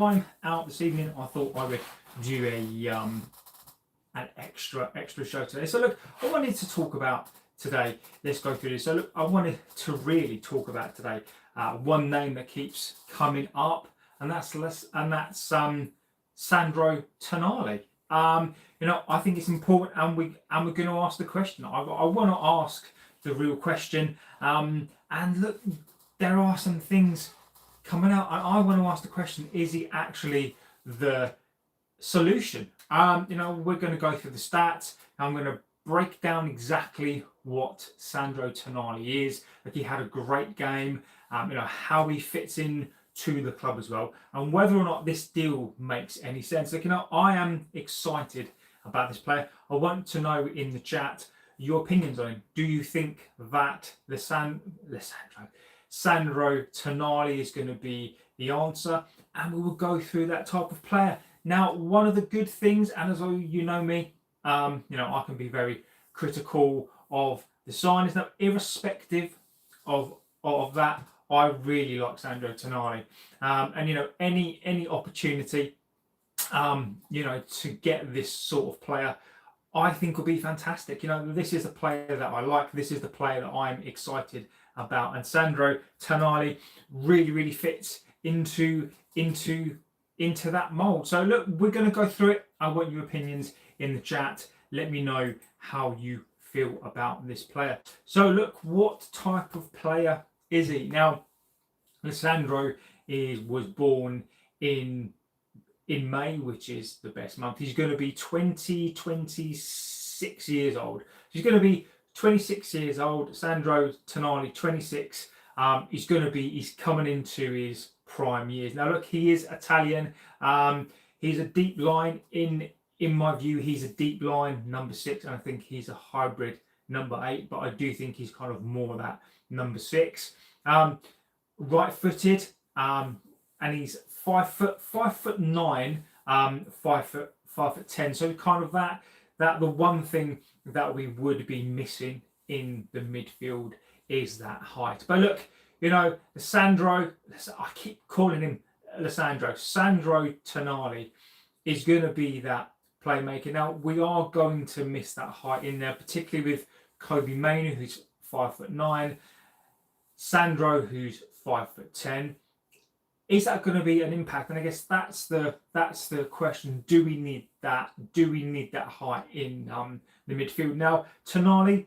time out this evening, I thought I would do an extra show today. So look, I wanted to talk about today. Let's go through this. So look, I wanted to really talk about today one name that keeps coming up, and that's Sandro Tonali. I think it's important, and we're going to ask the question. I want to ask the real question. And look, there are some things coming out, and I want to ask the question: is he actually the solution? We're going to go through the stats. I'm going to break down exactly what Sandro Tonali is. Like, he had a great game. How he fits in to the club as well, and whether or not this deal makes any sense. Like, I am excited about this player. I want to know in the chat your opinions on him. Do you think that Sandro Tonali is going to be the answer? And we will go through that type of player. Now, one of the good things, and as you know me, I can be very critical of the signings. Now, irrespective of that, I really like Sandro Tonali, and any opportunity, to get this sort of player, I think will be fantastic. This is the player that I like. This is the player that I'm excited about, and Sandro Tonali really fits into that mold. So look, we're going to go through it. I want your opinions in the chat. Let me know how you feel about this player. So look, what type of player is he? Now, Sandro was born in May, which is the best month. He's going to be 26 years old. He's going to be 26 years old. Sandro Tonali, 26. He's coming into his prime years. Now look, he is Italian. He's a deep line. In my view, he's a deep line number 6, and I think he's a hybrid number 8, but I do think he's kind of more that number 6. Right-footed, and he's 5'9", 5'10". So kind of that the one thing that we would be missing in the midfield is that height. But look, Sandro, I keep calling him Sandro Tonali is going to be that playmaker. Now, we are going to miss that height in there, particularly with Kobe Mainoo, who's 5'9", Sandro, who's 5'10". Is that going to be an impact? And I guess that's the question. Do we need that? Do we need that height in the midfield? Now, Tonali,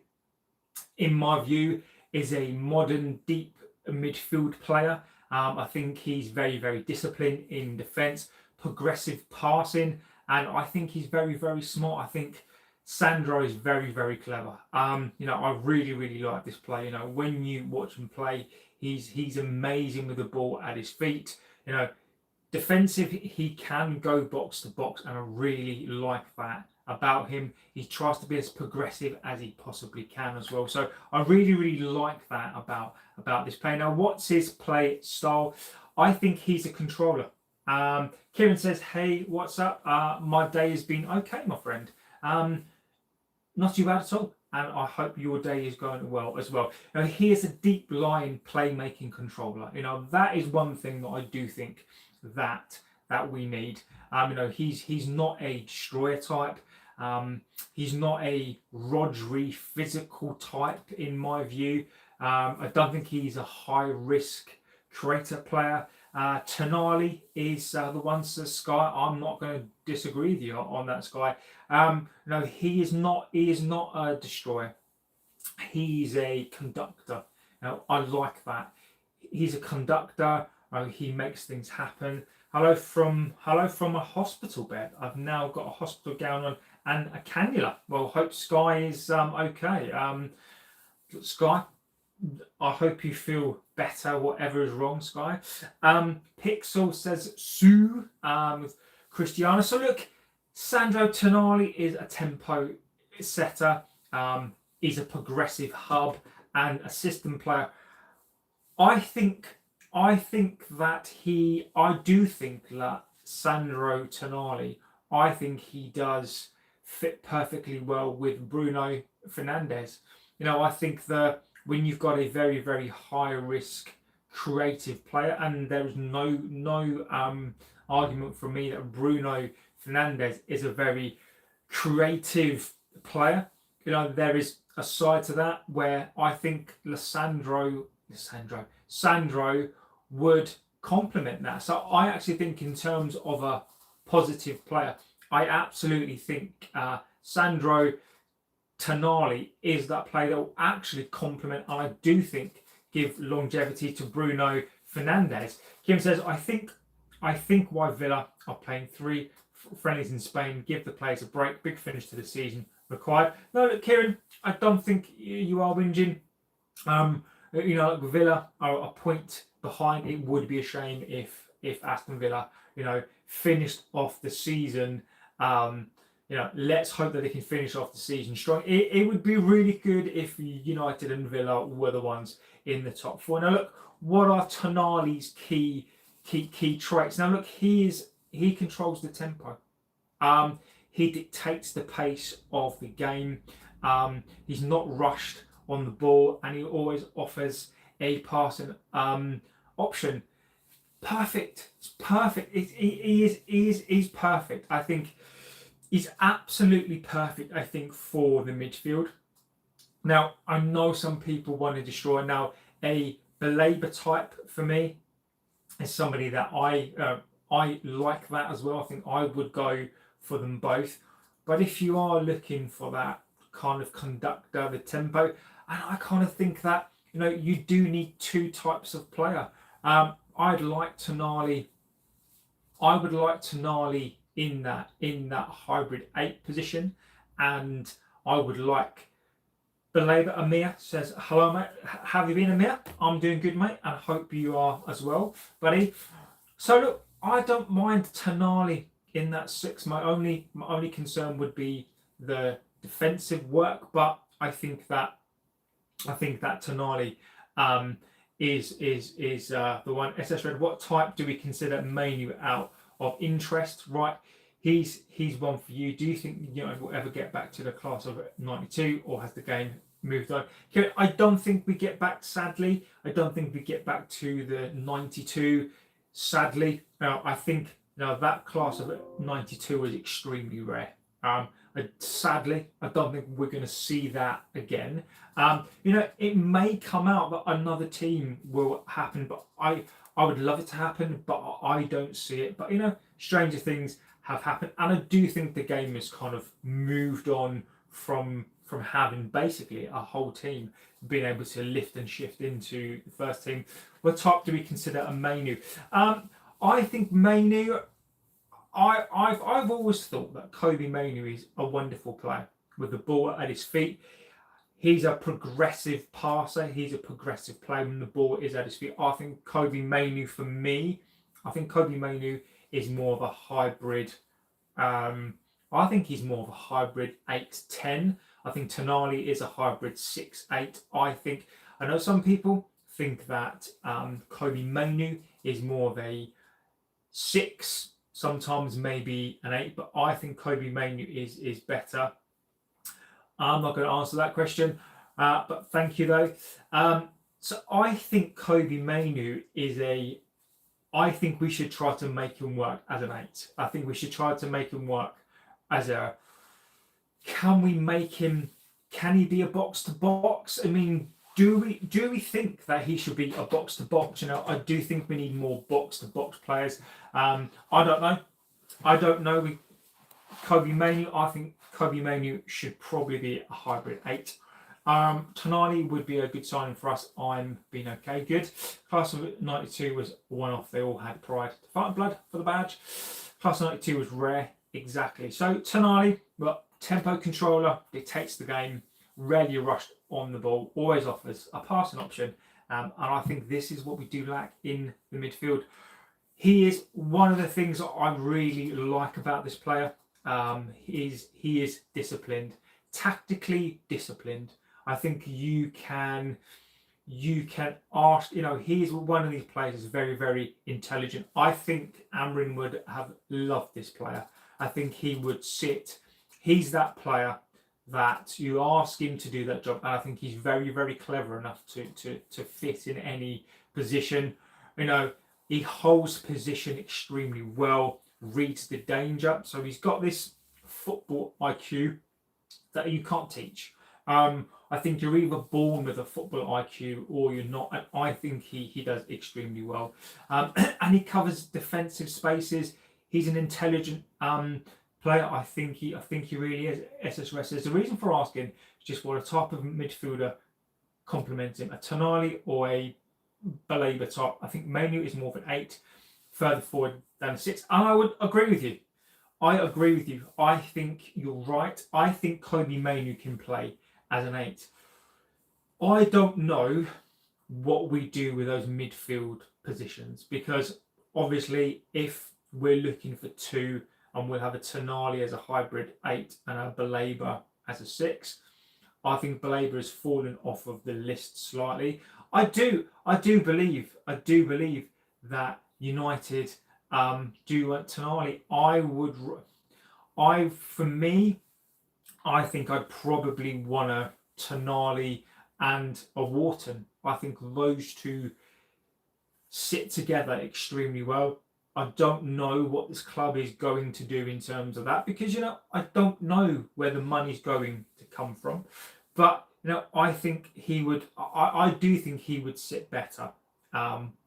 in my view, is a modern deep midfield player. I think he's very disciplined in defence, progressive passing, and I think he's very smart. I think Sandro is very clever. I really like this player. When you watch him play, he's amazing with the ball at his feet. Defensive, he can go box to box, and I really like that about him. He tries to be as progressive as he possibly can as well. So I really like that about this player. Now, what's his play style? I think he's a controller. Kieran says, "Hey, what's up? My day has been okay, my friend. Not too bad at all, and I hope your day is going well as well." Now, he is a deep line playmaking controller. That is one thing that I do think that we need. He's not a destroyer type. He's not a Rodri physical type in my view. I don't think he's a high risk creator player. Tonali is the one, says Sky. I'm not going to disagree with you on that, Sky. He is not a destroyer. He's a conductor. Now, I like that. He's a conductor. He makes things happen. Hello from a hospital bed. I've now got a hospital gown on and a cannula. Well, hope Sky is okay. Sky, I hope you feel better, whatever is wrong, Sky. Pixel says Sue with Cristiano. So look, Sandro Tonali is a tempo setter. He's a progressive hub and a system player. I do think that Sandro Tonali, I think he does fit perfectly well with Bruno Fernandes. I think that when you've got a very high risk creative player, and there is no argument from me that Bruno Fernandes is a very creative player. There is a side to that where I think Sandro would complement that. So I actually think in terms of a positive player, I absolutely think Sandro Tonali is that player that will actually complement, and I do think give longevity to Bruno Fernandes. Kim says, I think why Villa are playing 3 friendlies in Spain, give the players a break, big finish to the season required. No, look, Kieran, I don't think you are whinging. Villa are a point behind. It would be a shame if Aston Villa, finished off the season. Let's hope that they can finish off the season strong. It would be really good if United and Villa were the ones in the top 4. Now, look, what are Tonali's key traits? Now, look, he controls the tempo. He dictates the pace of the game. He's not rushed on the ball, and he always offers a passing option. Perfect. It's perfect. He's perfect. I think he's absolutely perfect, I think, for the midfield. Now, I know some people want to destroy. Now, a Belabor type for me is somebody that I like that as well. I think I would go for them both. But if you are looking for that kind of conductor, the tempo, and I kind of think that you do need 2 types of player. I would like Tonali in that hybrid 8 position, and I would like Belabor. Amir says, hello mate, have you been, Amir? I'm doing good, mate, and I hope you are as well, buddy. So look, I don't mind Tonali in that 6. My only concern would be the defensive work, but I think that Tonali is the one. SS Red, what type do we consider Manu out of interest? Right, he's one for you. Do you think we'll ever get back to the class of 92, or has the game moved on? Okay, I don't think we get back. Sadly, I don't think we get back to the 92. Sadly, I think that class of 92 is extremely rare. Sadly, I don't think we're going to see that again. It may come out that another team will happen, but I would love it to happen, but I don't see it. But stranger things have happened, and I do think the game has kind of moved on from having basically a whole team being able to lift and shift into the first team. What type do we consider a Manu? I think Manu. I've always thought that Kobbie Mainoo is a wonderful player with the ball at his feet. He's a progressive passer. He's a progressive player when the ball is at his feet. I think Kobbie Mainoo, for me, is more of a hybrid. I think he's more of a hybrid 8-10. I think Tonali is a hybrid 6-8. I know some people think that Kobbie Mainoo is more of a 6, sometimes maybe an 8, but I think Kobbie Mainoo is better. I'm not going to answer that question, but thank you though. So I think Kobbie Mainoo I think we should try to make him work as an 8. I think we should try to make him work as a. Can he be a box to box? I mean, do we think that he should be a box to box? I do think we need more box to box players. I don't know. Kobbie Mainoo, I think Kobbie Mainoo should probably be a hybrid 8. Tonali would be a good signing for us. I'm being okay. Good. Class of 92 was one-off. They all had pride to fight and blood for the badge. Class of 92 was rare. Exactly. So Tonali, tempo controller, dictates the game, rarely rushed on the ball, always offers a passing option. And I think this is what we do lack in the midfield. He is one of the things that I really like about this player. He is disciplined, tactically disciplined. I think you can ask, he is one of these players that's very, very intelligent. I think Amrin would have loved this player. I think he would sit. He's that player that you ask him to do that job, and I think he's very, very clever enough to fit in any position. He holds position extremely well, reads the danger. So he's got this football IQ that you can't teach. I think you're either born with a football IQ or you're not. And I think he does extremely well. And he covers defensive spaces. He's an intelligent player. I think he really is. SSRS says the reason for asking is just what a type of midfielder complements him, a Tonali or a Baleba type. I think Manu is more of an 8, further forward than a 6. And I would agree with you. I think you're right. I think Kobe Manu can play as an 8. I don't know what we do with those midfield positions, because obviously if we're looking for 2 and we'll have a Tonali as a hybrid 8 and a Baleba as a 6, I think Baleba has fallen off of the list slightly. I do believe that United do want Tonali. I think I'd probably want a Tonali and a Wharton. I think those two sit together extremely well. I don't know what this club is going to do in terms of that, because I don't know where the money's going to come from. But I think he would. I do think he would sit better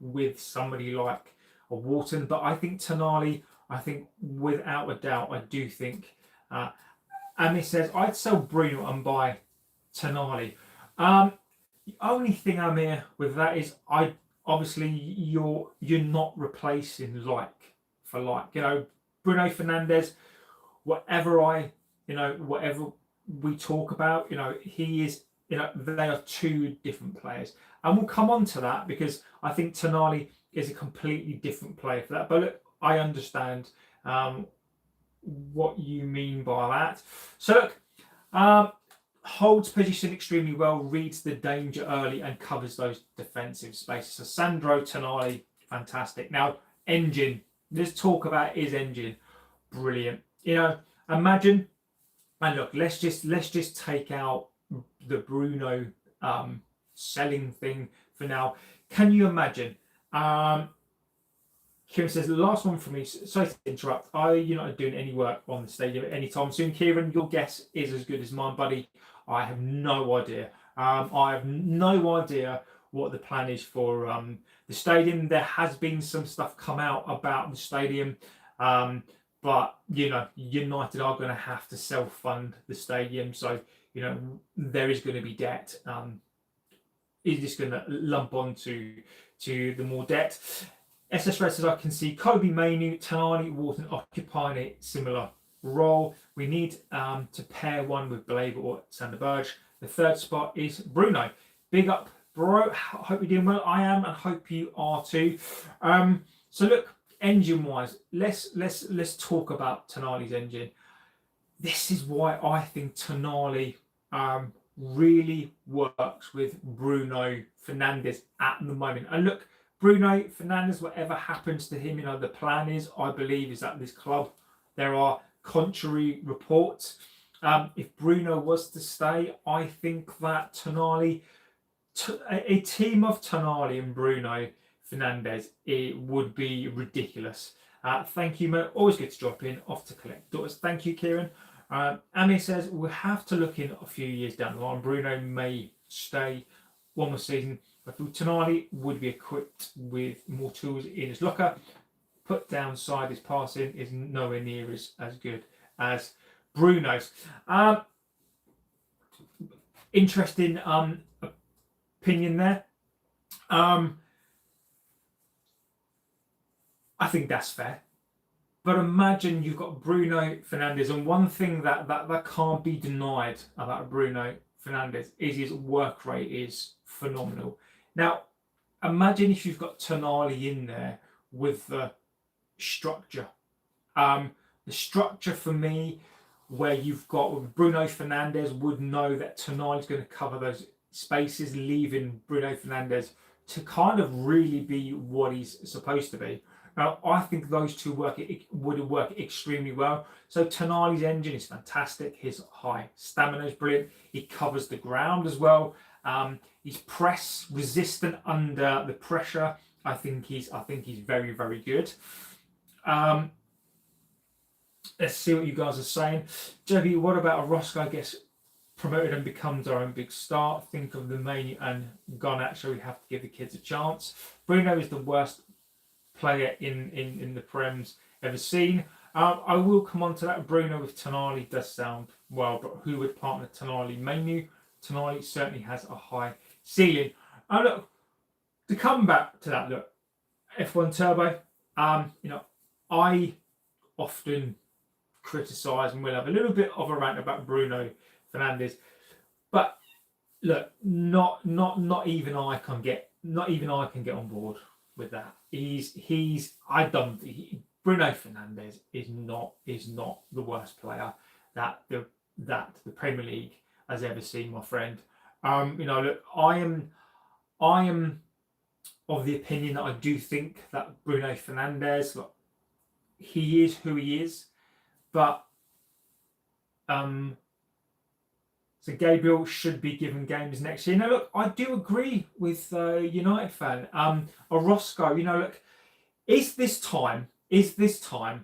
with somebody like a Wharton. But I think Tonali. I think without a doubt, I do think. And he says I'd sell Bruno and buy Tonali. The only thing I'm here with that is obviously you're not replacing like for like. Bruno Fernandes, whatever we talk about, he is, they are 2 different players. And we'll come on to that because I think Tonali is a completely different player for that. But look, I understand what you mean by that. So look, holds position extremely well, reads the danger early and covers those defensive spaces. So Sandro Tonali, fantastic. Now, engine. Let's talk about his engine. Brilliant. Imagine, and look, let's just take out the Bruno selling thing for now. Can you imagine? Kieran says, the last one for me, sorry to interrupt. You're not doing any work on the stadium anytime soon. Kieran, your guess is as good as mine, buddy. I have no idea. I have no idea what the plan is for the stadium. There has been some stuff come out about the stadium, but United are going to have to self-fund the stadium, so there is going to be debt. Is just going to lump onto the more debt. SS Red says I can see Kobe Manu, Tonali, Wharton occupying a similar role. We need to pair one with Baleba or Sander Berge. The third spot is Bruno. Big up, bro. Hope you're doing well. I am, and hope you are too. So look, engine-wise, let's talk about Tonali's engine. This is why I think Tonali really works with Bruno Fernandes at the moment. And look, Bruno Fernandes, whatever happens to him, the plan is, I believe, is that this club, there are contrary reports. If Bruno was to stay, I think that Tonali, a team of Tonali and Bruno Fernandes, it would be ridiculous. Thank you, Mo. Always good to drop in. Off to collect daughters. Thank you, Kieran. Amy says we'll have to look in a few years down the line. Bruno may stay one more season. But Tonali would be equipped with more tools in his locker. Put down side, his passing is nowhere near as good as Bruno's. Interesting opinion there. I think that's fair. But imagine you've got Bruno Fernandes, and one thing that can't be denied about Bruno Fernandes is his work rate is phenomenal. Now, imagine if you've got Tonali in there with the structure. The structure for me, where you've got Bruno Fernandes would know that Tonali's going to cover those spaces, leaving Bruno Fernandes to kind of really be what he's supposed to be. Now, I think those two would work extremely well. So Tonali's engine is fantastic. His high stamina is brilliant. He covers the ground as well. He's press resistant under the pressure. I think he's very, very good. Let's see what you guys are saying. JB, what about a Roscoe gets promoted and becomes our own big star? Think of the main and Garnacho. We have to give the kids a chance. Bruno is the worst player in the Prems ever seen. I will come on to that. Bruno with Tonali does sound well, but who would partner Tonali? Menu. Tonali certainly has a high ceiling. Look, to come back to that, look, F1 Turbo. I often criticise and will have a little bit of a rant about Bruno Fernandes, but look, not even I can get on board with that. Bruno Fernandes is not the worst player that the Premier League has ever seen, my friend. Look, I am of the opinion that I do think that Bruno Fernandes, look, he is who he is, but so Gabriel should be given games next year. Now, look, I do agree with United fan. Orozco, look, is this time to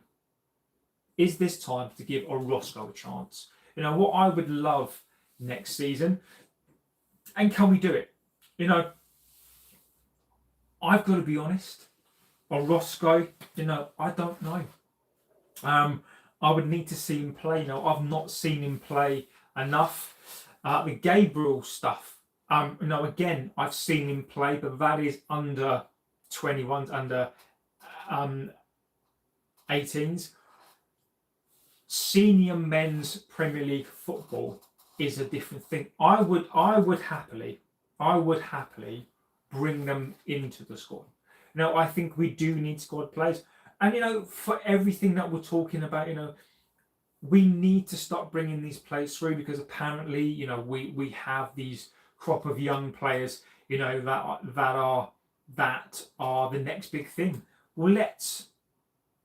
give Orozco a chance? What I would love next season, and can we do it? I've got to be honest. Orozco, I don't know. I would need to see him play. I've not seen him play enough. The Gabriel stuff, again, I've seen him play, but that is under 21s, under 18s. Senior men's Premier League football is a different thing. I would happily bring them into the squad. I think we do need squad players. And, for everything that we're talking about, we need to start bringing these players through, because apparently, we have these crop of young players, that are the next big thing. Well, let's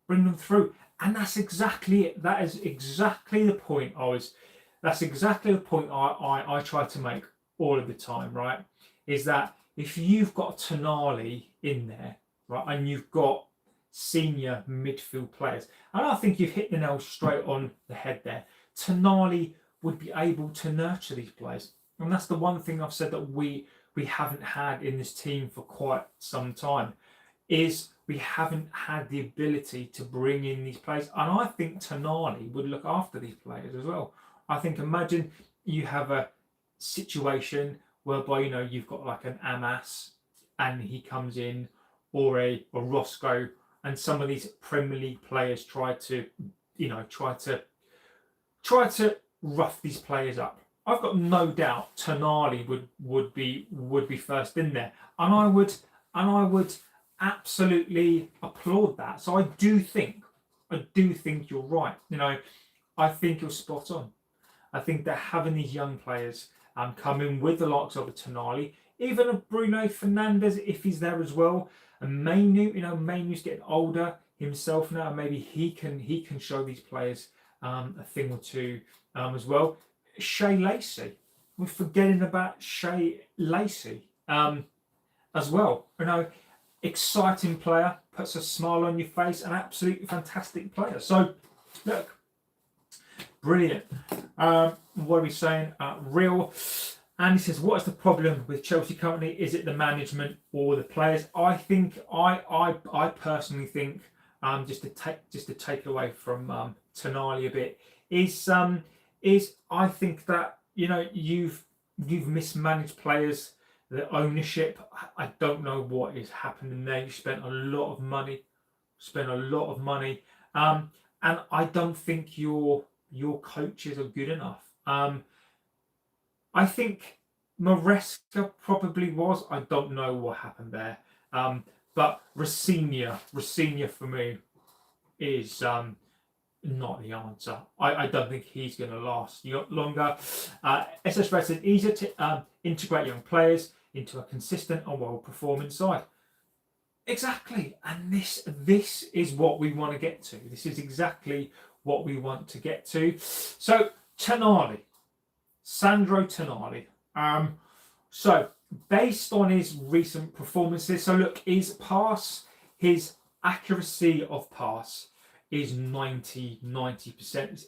bring them through. And that's exactly it. That is exactly the point I try to make all of the time, right? Is that if you've got Tonali in there, right, and you've got senior midfield players, and I think you've hit the nail straight on the head there. Tonali would be able to nurture these players, and that's the one thing I've said that we haven't had in this team for quite some time, is we haven't had the ability to bring in these players, and I think Tonali would look after these players as well. I think, imagine you have a situation whereby you've got like an Amas and he comes in, or a Roscoe, and some of these Premier League players try to rough these players up. I've got no doubt Tonali would be first in there, and I would absolutely applaud that. So I do think you're right. I think you're spot on. I think that having these young players come in with the likes of a Tonali, even a Bruno Fernandes if he's there as well, and Mainu's getting older himself now, and maybe he can show these players a thing or two as well. Shea Lacey, we're forgetting about Shea Lacey as well. Exciting player, puts a smile on your face, an absolutely fantastic player. So look, brilliant. What are we saying? Real. And he says, what is the problem with Chelsea currently? Is it the management or the players? I think, I personally think, just to take away from Tonali a bit, is I think that you've mismanaged players, the ownership. I don't know what is happening there. You spent a lot of money, and I don't think your coaches are good enough. I think Maresca probably was. I don't know what happened there. But Rossigna for me is not the answer. I don't think he's going to last longer. SS Red said, easier to integrate young players into a consistent and well-performing side. Exactly. And this is what we want to get to. This is exactly what we want to get to. So, Tonali. Sandro Tonali. So based on his recent performances, so look, his accuracy of pass is 90%.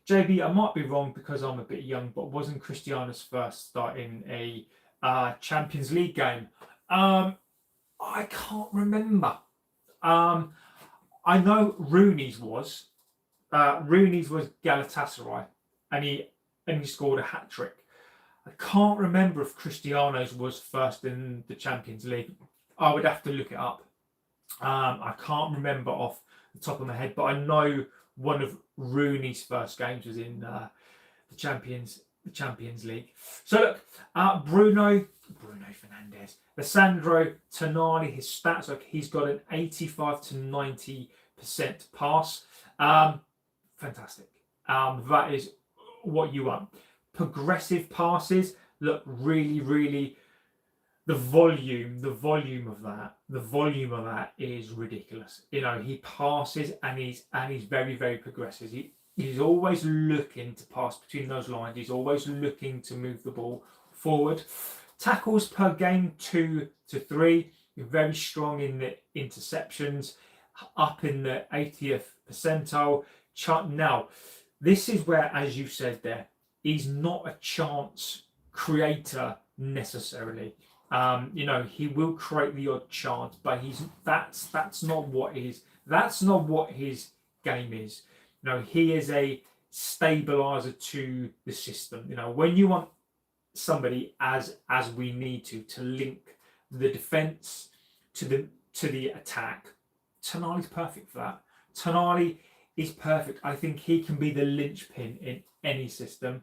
JB, I might be wrong because I'm a bit young, but wasn't Cristiano's first start in a Champions League game? I can't remember. I know Rooney's was. Rooney's was Galatasaray, and he scored a hat trick. I can't remember if Cristiano's was first in the Champions League. I would have to look it up. I can't remember off the top of my head, but I know one of Rooney's first games was in the Champions League. So look, Bruno Fernandes, the Sandro Tonali, his stats, look, he's got an 85 to 90% pass. Fantastic. That is what you want. Progressive passes, look, really, the volume of that is ridiculous. You know, he passes and he's very progressive. He's always looking to pass between those lines. He's always looking to move the ball forward. Tackles per game 2 to 3. Very strong in the interceptions, up in the 80th percentile. Now, this is where, as you said there, he's not a chance creator necessarily. You know, he will create the odd chance, but that's not what his game is. You know, he is a stabilizer to the system. You know, when you want somebody as we need to link the defense to the attack, Tonali's perfect for that. Tonali is perfect. I think he can be the linchpin in any system.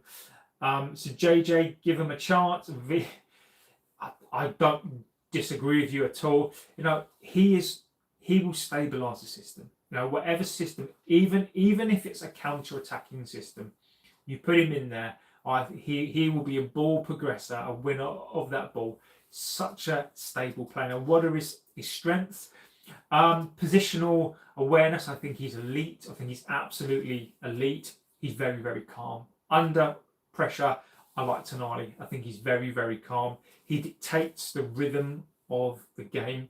So JJ, give him a chance. I don't disagree with you at all. You know, he will stabilize the system. You know, whatever system, even if it's a counter-attacking system, you put him in there. He will be a ball progressor, a winner of that ball. Such a stable player. Now, what are his strengths? Positional awareness. I think he's elite. I think he's absolutely elite. He's very calm under pressure. I like Tonali. I think he's very calm. He dictates the rhythm of the game.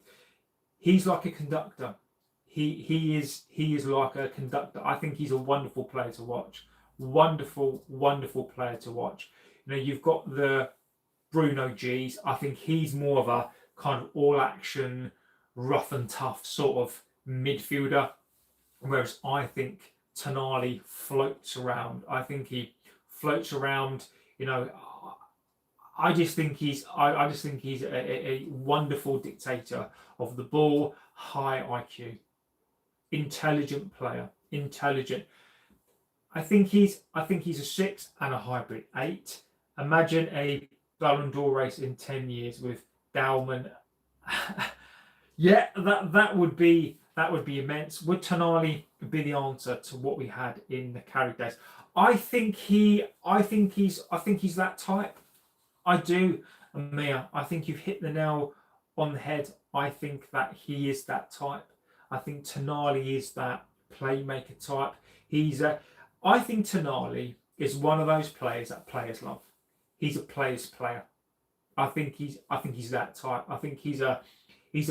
He's like a conductor. He is like a conductor. I think he's a wonderful player to watch. Wonderful player to watch. You know, you've got the Bruno G's. I think he's more of a kind of all action, rough and tough sort of midfielder. Whereas I think Tonali floats around. I think he floats around. You know, I just think he's a wonderful dictator of the ball, high IQ, intelligent player, intelligent. I think he's a 6 and a hybrid 8. Imagine a Ballon d'Or race in 10 years with Dowman. Yeah, that would be immense. Would Tonali be the answer to what we had in the Carrick days? I think he's that type. I do, Amir. I think you've hit the nail on the head. I think that he is that type. I think Tonali is that playmaker type. I think Tonali is one of those players that players love. He's a player's player. I think he's that type. I think he's a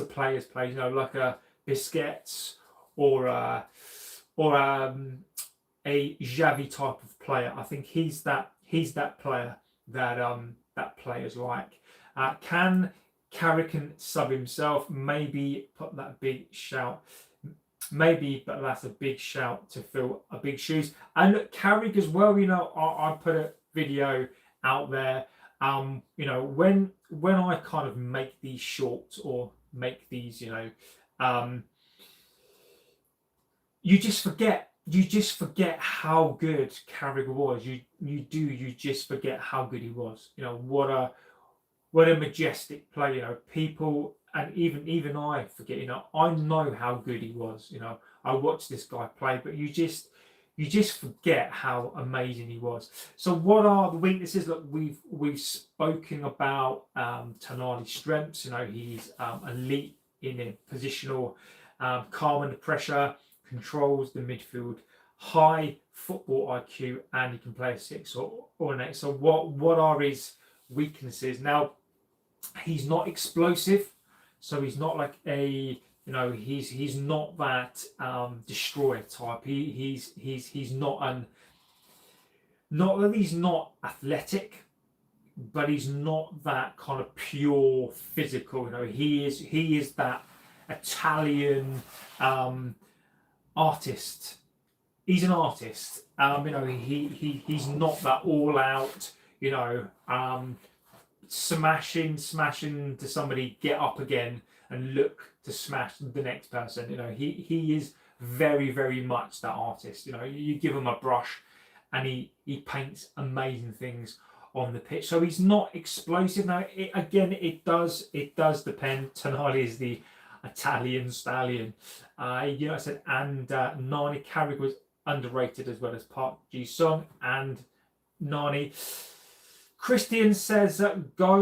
player's player. You know, like a Busquets or a Xavi type of player. I think he's that player that players like. Can Carrick sub himself? Maybe put that big shout. Maybe, but that's a big shout to fill a big shoes. And look, Carrick as well. You know, I put a video out there. You know, when I kind of make these shorts or make these, you know, you just forget how good Carrick was. You just forget how good he was. You know, what a majestic player. You know, people, and even I forget. You know, I know how good he was. You know, I watched this guy play, but you just forget how amazing he was. So what are the weaknesses? Look, we've spoken about Tonali's strengths. You know, he's elite in a positional, calm under pressure, controls the midfield, high football IQ, and he can play a 6 or an 8. So what are his weaknesses. Now, he's not explosive, so he's not like a, you know, he's not that destroyer type. He's not that he's not athletic, but he's not that kind of pure physical. You know, he is that Italian artist. He's an artist. You know, he's not that all out, you know, smashing to somebody, get up again and look to smash the next person. You know, he is very, very much that artist. You know, you give him a brush and he paints amazing things on the pitch. So he's not explosive. Now, it does depend. Tonali is the Italian stallion. You know, I said, and Nani Carrick was underrated as well as Park Ji-sung and Nani. Christian says, go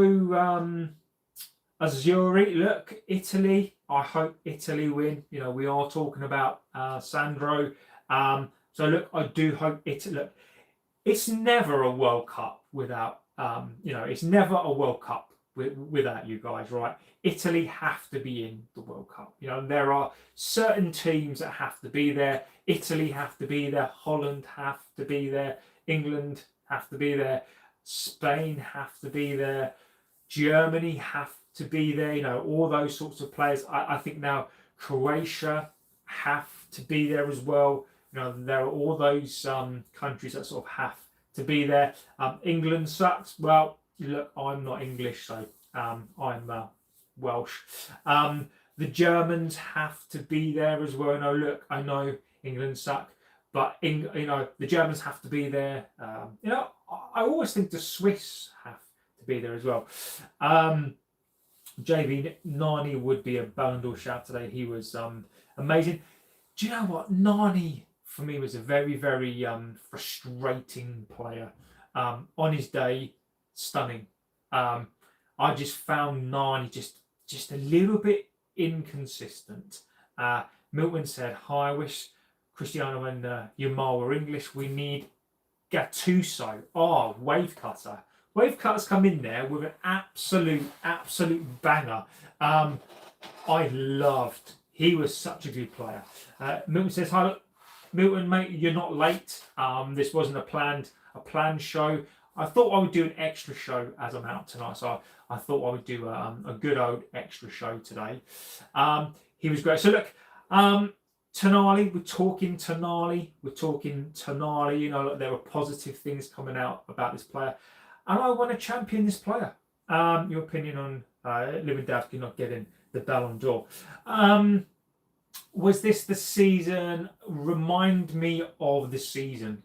Azzurri. Look, Italy. I hope Italy win. You know, we are talking about Sandro. So look, I do hope Italy. Look, it's never a World Cup without, you know, it's never a World Cup without you guys, right? Italy have to be in the World Cup. You know, there are certain teams that have to be there. Italy have to be there. Holland have to be there. England have to be there. Spain have to be there. Germany have to be there. You know, all those sorts of players. I think now Croatia have to be there as well. You know, there are all those countries that sort of have to be there. England sucks. Well, look, I'm not English, so I'm Welsh. The Germans have to be there as well. No, look, I know England suck, but you know, the Germans have to be there. You know, I always think the Swiss have to be there as well. JV Nani would be a Ballon d'Or shout today. He was amazing. Do you know what? Nani, for me, was a very, very frustrating player. On his day, stunning. I just found Nani just a little bit inconsistent. Milton said, hi, I wish Cristiano and Yamal were English. We need Gattuso. Oh, wave cutter. Wave cutters come in there with an absolute banger. I loved. He was such a good player. Milton says, hi, look, Milton, mate, you're not late. This wasn't a planned show. I thought I would do an extra show as I'm out tonight, so I thought I would do a good old extra show today. He was great. So look, Tonali, we're talking Tonali. You know, look, there were positive things coming out about this player, and I want to champion this player. Your opinion on Lewandowski not getting the Ballon d'Or? Was this the season? Remind me of the season.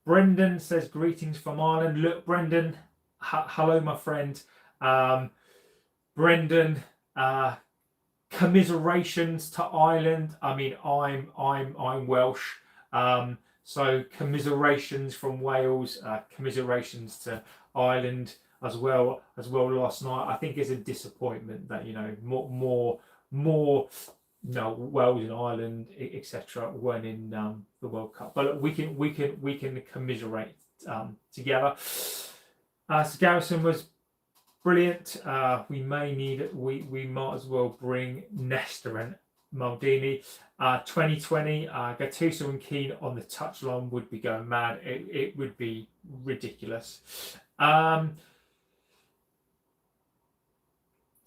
Brendan says, greetings from Ireland. Look, Brendan, hello, my friend. Brendan, commiserations to Ireland. I mean, I'm Welsh, so commiserations from Wales. Commiserations to Ireland as well last night. I think it's a disappointment that, you know, more you know, Wales and Ireland, etc., weren't in the World Cup. But look, we can commiserate together. So Garrison was brilliant. We might as well bring Nestor and Maldini. 2020, Gattuso and Keane on the touchline would be going mad. It would be ridiculous.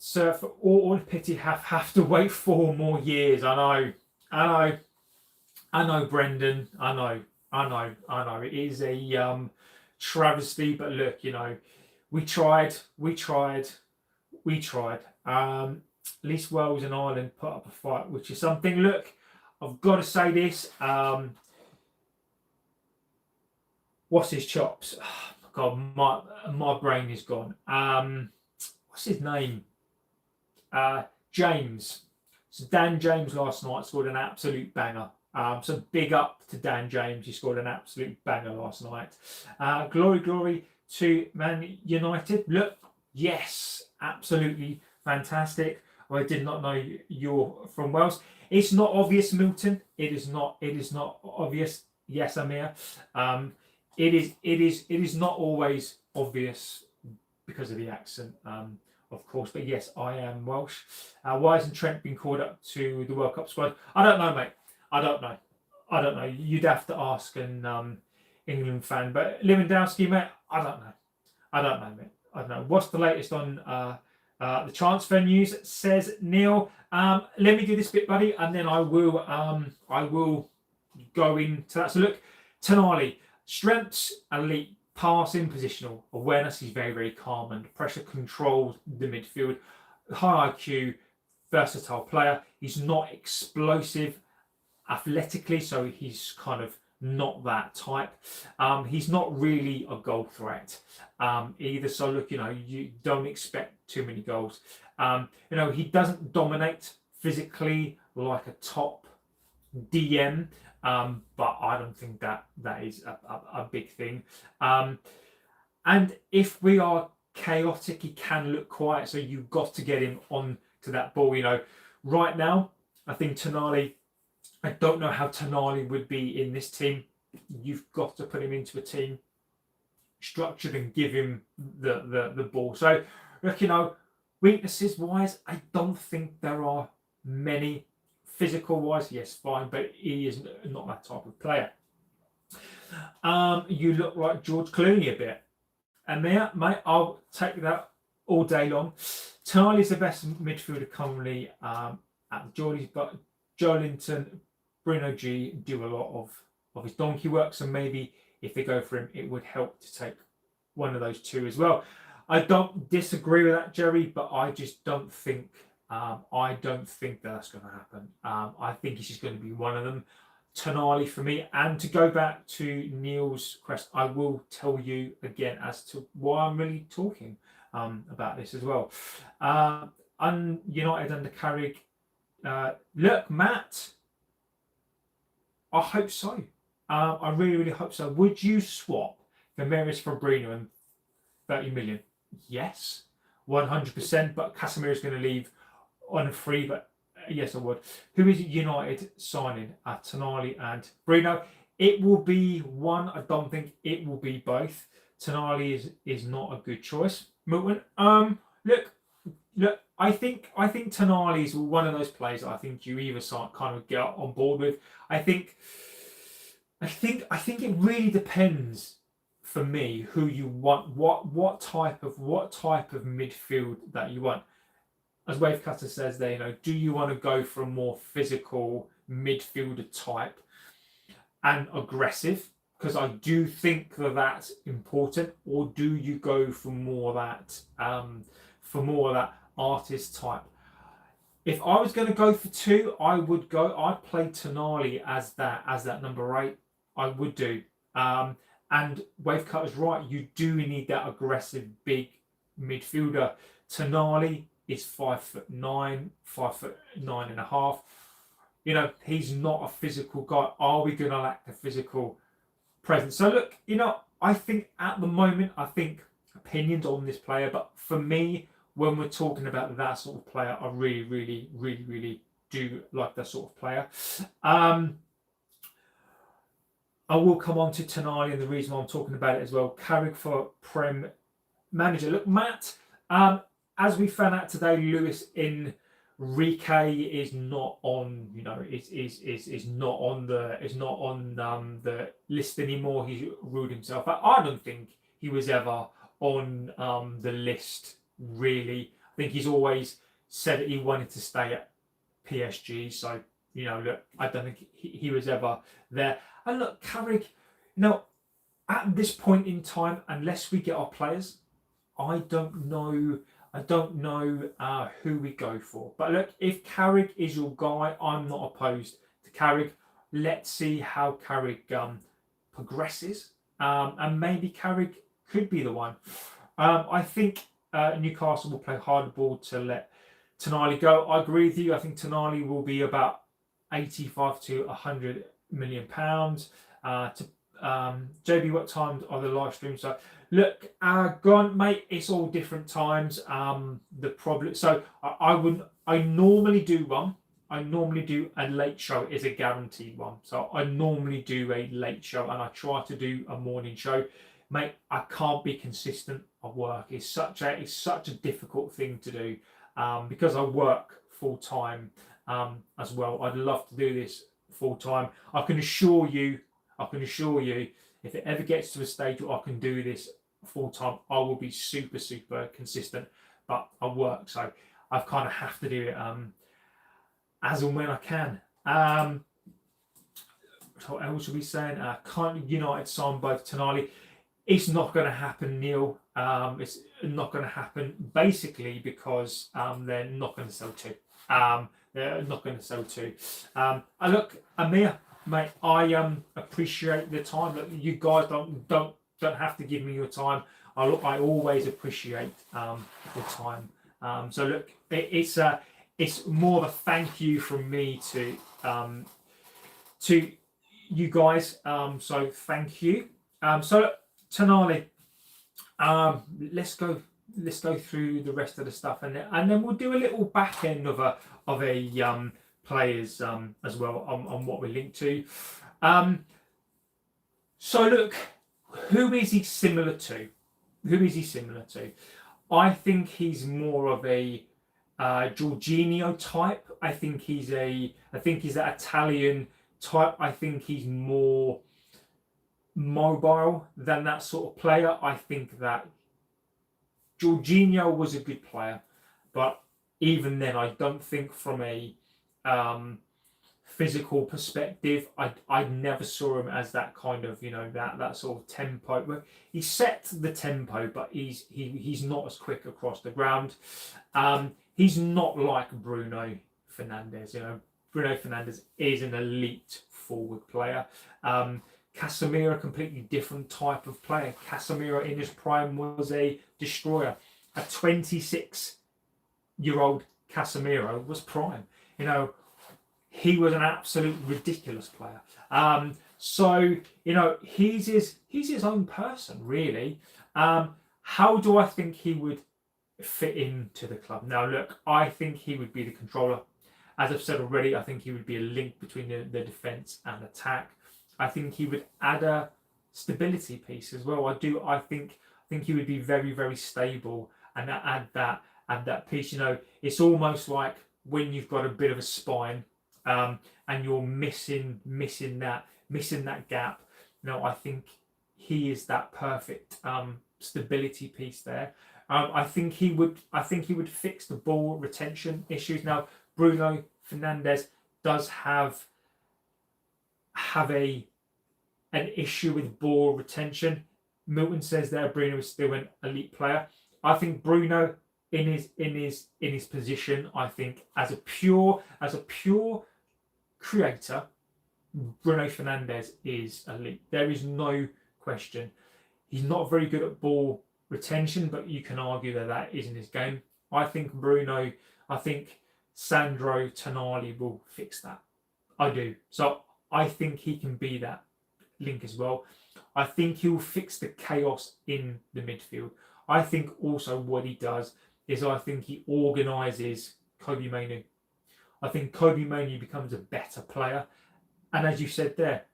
So for all pity, have to wait 4 more years. I know, Brendan. I know. It is a travesty, but look, you know, we tried. At least Wales and Ireland put up a fight, which is something. Look, I've got to say this. What's his chops? Oh, God, my brain is gone. What's his name? James. So Dan James last night scored an absolute banger. So big up to Dan James. He scored an absolute banger last night. Glory to Man United. Look, yes, absolutely fantastic. I did not know you're from Wales. It's not obvious, Milton. It is not obvious. Yes, Amir. it is not always obvious because of the accent, of course. But yes, I am Welsh. Why hasn't Trent been called up to the World Cup squad? I don't know, mate. I don't know. I don't know. You'd have to ask an England fan. But Lewandowski, mate, I don't know. I don't know, mate. I don't know. What's the latest on the transfer news? Says Neil. Let me do this bit, buddy, and then I will go into that. So look, Tonali, strengths elite, passing, positional awareness. He's very, very calm and pressure controls the midfield. High IQ, versatile player. He's not explosive athletically, so he's kind of not that type. He's not really a goal threat either. So look, you don't expect too many goals. He doesn't dominate physically like a top DM, but I don't think that is a big thing. And if we are chaotic, he can look quiet. So you've got to get him on to that ball. Right now, I think Tonali. I don't know how Tonali would be in this team. You've got to put him into a team structured and give him the ball. So, look, weaknesses wise, I don't think there are many. Physical wise, yes, fine, but he is not that type of player. You look like George Clooney a bit. And there, mate, I'll take that all day long. Tonali is the best midfielder currently at the Geordies, but Joelinton, Bruno G do a lot of his donkey work, so maybe if they go for him, it would help to take one of those two as well. I don't disagree with that, Jerry, but I just don't think that's going to happen. I think he's just going to be one of them. Tonali for me. And to go back to Neil's question, I will tell you again as to why I'm really talking about this as well. United under Carrick. Look, Matt, I hope so. I really, really hope so. Would you swap Ramirez for Bruno and 30 million? Yes, 100%. But Casemiro is going to leave on a free, but yes, I would. Who is United signing? Tonali and Bruno. It will be one. I don't think it will be both. Tonali is not a good choice. Milton. Look. I think Tonali is one of those players I think you either kind of get on board with. I think it really depends for me who you want, what type of midfield that you want. As Wavecutter says there, do you want to go for a more physical midfielder type and aggressive? Because I do think that's important. Or do you go for more that artist type? If I was going to go for two, I'd play Tonali as that number 8. I would do. And Wavecutter's right. You do need that aggressive big midfielder. Tonali is 5'9", 5'9.5". He's not a physical guy. Are we going to lack the physical presence? So look, I think at the moment, opinions on this player, but for me, when we're talking about that sort of player, I really, really, really, really do like that sort of player. I will come on to Tonali and the reason why I'm talking about it as well. Carrick for Prem manager. Look, Matt, as we found out today, Luis Enrique is not on, is not on the list anymore. He's ruled himself out. I don't think he was ever on the list, really. I think he's always said that he wanted to stay at PSG. So, look, I don't think he was ever there. And look, Carrick, at this point in time, unless we get our players, I don't know who we go for. But look, if Carrick is your guy, I'm not opposed to Carrick. Let's see how Carrick progresses. And maybe Carrick could be the one. I think Newcastle will play harder ball to let Tonali go. I agree with you. I think Tonali will be about 85 to 100 million pounds. JB, what time are the live streams? So look, go on, mate. It's all different times. The problem. So I normally do one I normally do a late show is a guaranteed one. So I normally do a late show, and I try to do a morning show. Mate, I can't be consistent at work. It's such a difficult thing to do, because I work full time as well. I'd love to do this full time. I can assure you, if it ever gets to a stage where I can do this full time, I will be super, super consistent. But I work, so I kind of have to do it as and when I can. What else are we saying? Currently, United signed both Tonali. It's not going to happen, Neil. It's not going to happen basically because they're not going to sell two. They're not going to sell two. Look, Amir, mate, I appreciate the time. Look, you guys don't have to give me your time. I always appreciate the time. So look, it's more of a thank you from me to you guys. So thank you. So look, Tonali, let's go through the rest of the stuff, and then we'll do a little back end of a players as well on what we link to. So look, who is he similar to? I think he's more of a Jorginho type. I think he's that Italian type. I think he's more mobile than that sort of player. I think that Jorginho was a good player, but even then, I don't think from a physical perspective, I never saw him as that kind of, that sort of tempo. He set the tempo, but he's not as quick across the ground. He's not like Bruno Fernandes. Bruno Fernandes is an elite forward player. Casemiro, a completely different type of player. Casemiro in his prime was a destroyer. A 26-year-old Casemiro was prime. He was an absolute ridiculous player. So he's his own person, really. How do I think he would fit into the club? Now, look, I think he would be the controller. As I've said already, I think he would be a link between the defence and attack. I think he would add a stability piece as well. I think he would be very, very stable and add that piece. It's almost like when you've got a bit of a spine, and you're missing that gap. I think he is that perfect stability piece there. I think he would fix the ball retention issues. Now, Bruno Fernandes does have an issue with ball retention. Milton says there Bruno is still an elite player. I think Bruno in his position, I think as a pure creator, Bruno Fernandes is elite. There is no question. He's not very good at ball retention, but you can argue that isn't his game. I think Sandro Tonali will fix that. I do. So I think he can be that link as well. I think he'll fix the chaos in the midfield. I think also what he does is I think he organises Kobbie Mainoo. I think Kobbie Mainoo becomes a better player. And as you said there,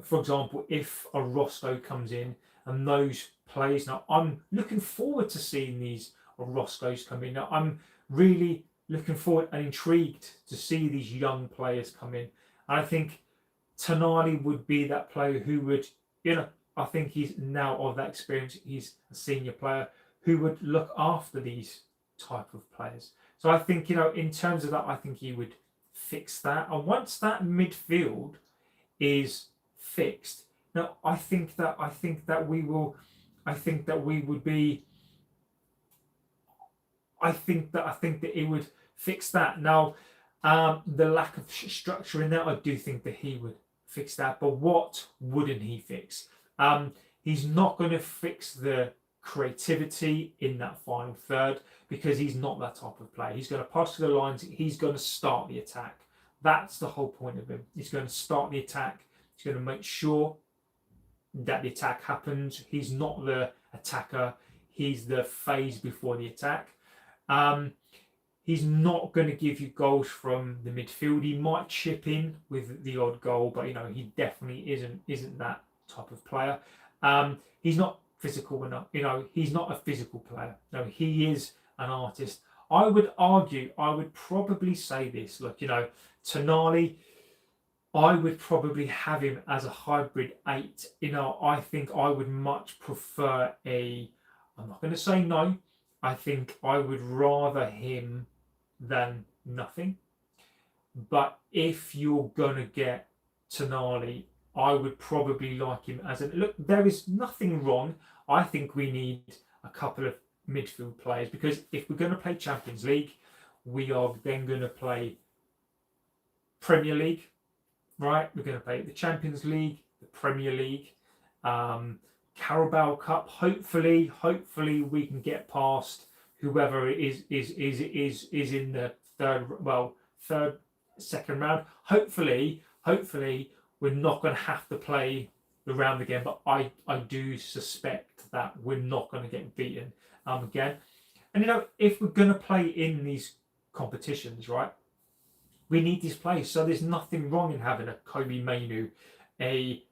for example, if a Roscoe comes in and those plays, now I'm looking forward to seeing these Roscoes come in. Now I'm really looking forward and intrigued to see these young players come in. And I think Tonali would be that player who would, I think he's now of that experience. He's a senior player who would look after these type of players. So I think, in terms of that, I think he would fix that. And once that midfield is fixed, now I think that we would be. I think that it would fix that. Now, the lack of structure in there, I do think that he would fix that. But what wouldn't he fix? He's not going to fix the creativity in that final third because he's not that type of player. He's going to pass to the lines. He's going to start the attack. That's the whole point of him. He's going to start the attack. He's going to make sure that the attack happens. He's not the attacker. He's the phase before the attack. He's not going to give you goals from the midfield. He might chip in with the odd goal, but he definitely isn't that type of player. He's not physical enough. He's not a physical player. No, he is an artist. I would argue, I would probably say this. Look, Tonali, I would probably have him as a hybrid 8. I think I would much prefer I'm not going to say no. I think I would rather him than nothing. But if you're going to get Tonali, I would probably like him as look, there is nothing wrong. I think we need a couple of midfield players, because if we're going to play Champions League, we are then going to play Premier League, right? We're going to play the Champions League, the Premier League, Carabao Cup. Hopefully we can get past whoever is in the second round. Hopefully we're not going to have to play the round again, but I do suspect that we're not going to get beaten again. And if we're going to play in these competitions, right, we need these players. So there's nothing wrong in having a Kobe Mainu, a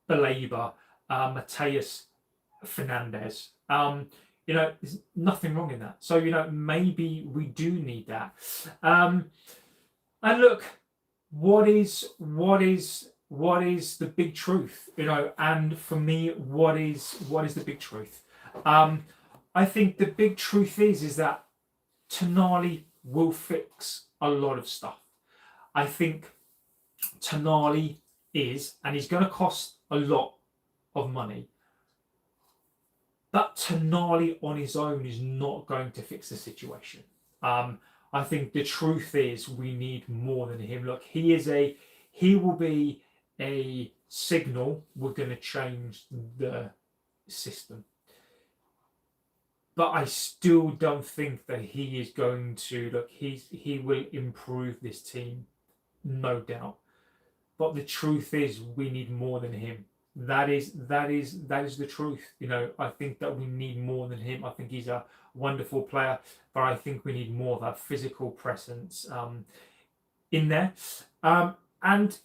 Baleba, Mateus Fernandez. There's nothing wrong in that. So maybe we do need that. And look, what is the big truth? And for me, what is the big truth? I think the big truth is that Tonali will fix a lot of stuff. I think Tonali is, and he's going to cost a lot of money. But Tonali on his own is not going to fix the situation. I think the truth is we need more than him. Look, he will be a signal. We're going to change the system. But I still don't think that he is going to look. He will improve this team, no doubt. But the truth is, we need more than him. That is the truth. I think that we need more than him. I think he's a wonderful player, but I think we need more of a physical presence in there. And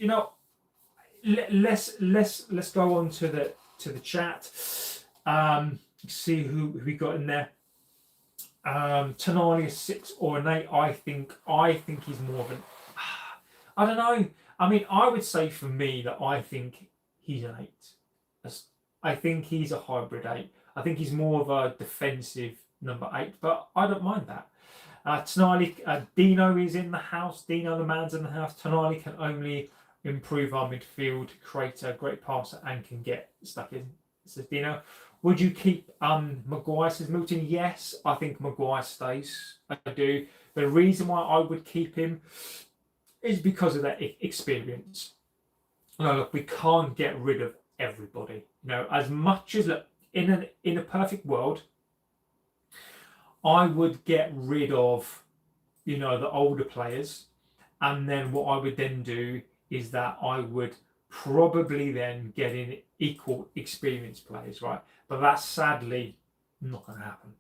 let's go on to the chat. See who we got in there. Tonali is 6 or an 8. I think he's more of an. I don't know. I mean, I would say for me that I think he's an 8. I think he's a hybrid 8. I think he's more of a defensive number 8, but I don't mind that. Tonali, Dino is in the house. Dino, the man's in the house. Tonali can only improve our midfield, create a great passer, and can get stuck in, says Dino. Would you keep Maguire, says Milton? Yes, I think Maguire stays. I do. The reason why I would keep him is because of that experience. Look, we can't get rid of everybody. As much as in a perfect world, I would get rid of the older players, and then what I would then do is that I would probably then get in equal experienced players, right? But that's sadly not going to happen.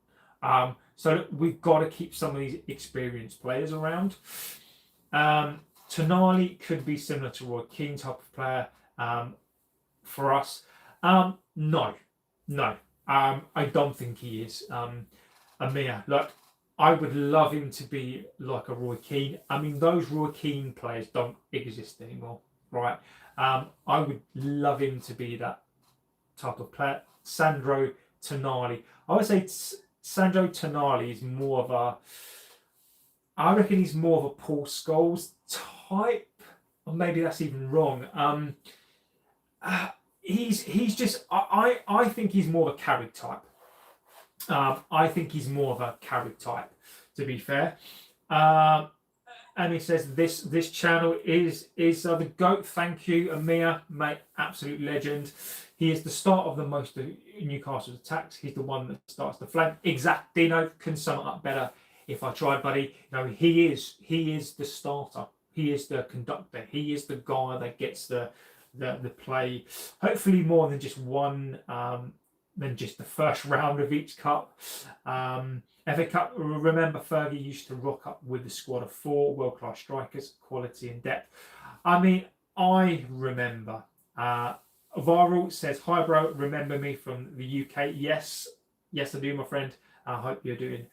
So we've got to keep some of these experienced players around. Tonali could be similar to Roy Keane type of player for us. No. I don't think he is. Amir, look, I would love him to be like a Roy Keane. I mean, those Roy Keane players don't exist anymore, right? I would love him to be that type of player. Sandro Tonali. I would say Sandro Tonali is more of a. I reckon he's more of a Paul Scholes type, or maybe that's even wrong. He's just. I think he's more of a Carrick type. I think he's more of a Carrick type, to be fair. And he says this channel is the GOAT. Thank you, Amir, mate, absolute legend. He is the start of the most of Newcastle's attacks. He's the one that starts the flank. Exact, Dino, couldn't sum it up better if I tried, buddy. He is the starter. He is the conductor. He is the guy that gets the play. Hopefully more than just one than just the first round of each cup. FA Cup, remember Fergie used to rock up with a squad of 4 world-class strikers, quality and depth. I mean, I remember. Viral says, "Hi bro, remember me from the UK?" Yes, yes I do, my friend. I hope you're doing